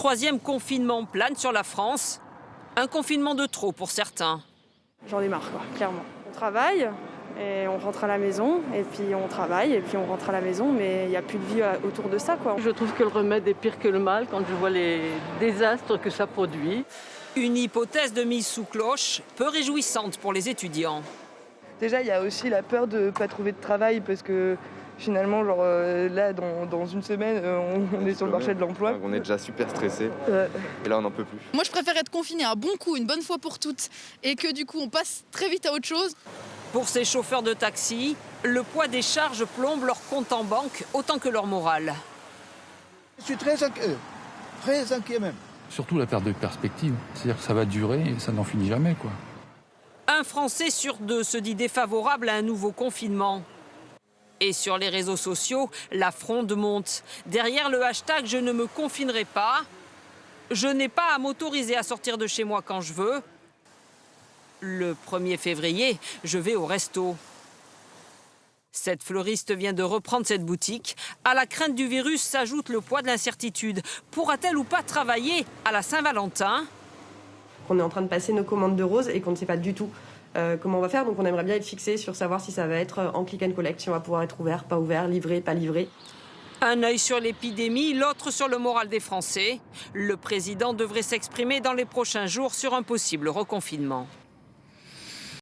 troisième confinement plane sur la France. Un confinement de trop pour certains. J'en ai marre, quoi, clairement. On travaille et on rentre à la maison, et puis on travaille et puis on rentre à la maison, mais il n'y a plus de vie autour de ça, quoi. Je trouve que le remède est pire que le mal quand je vois les désastres que ça produit. Une hypothèse de mise sous cloche, peu réjouissante pour les étudiants. Déjà, il y a aussi la peur de ne pas trouver de travail parce que finalement, là, dans une semaine, on est sur le marché de l'emploi. On est déjà super stressé et là, on n'en peut plus. Moi, je préfère être confiné un bon coup, une bonne fois pour toutes, et que du coup, on passe très vite à autre chose. Pour ces chauffeurs de taxi, le poids des charges plombe leur compte en banque autant que leur morale. Je suis très inquiet même. Surtout la perte de perspective. C'est-à-dire que ça va durer et ça n'en finit jamais, quoi. Un Français sur deux se dit défavorable à un nouveau confinement. Et sur les réseaux sociaux, la fronde monte. Derrière le hashtag « Je ne me confinerai pas », je n'ai pas à m'autoriser à sortir de chez moi quand je veux. Le 1er février, je vais au resto. Cette fleuriste vient de reprendre cette boutique. À la crainte du virus s'ajoute le poids de l'incertitude. Pourra-t-elle ou pas travailler à la Saint-Valentin ? On est en train de passer nos commandes de roses et qu'on ne sait pas du tout comment on va faire. Donc on aimerait bien être fixé sur savoir si ça va être en click and collect, si on va pouvoir être ouvert, pas ouvert, livré, pas livré. Un œil sur l'épidémie, l'autre sur le moral des Français. Le président devrait s'exprimer dans les prochains jours sur un possible reconfinement.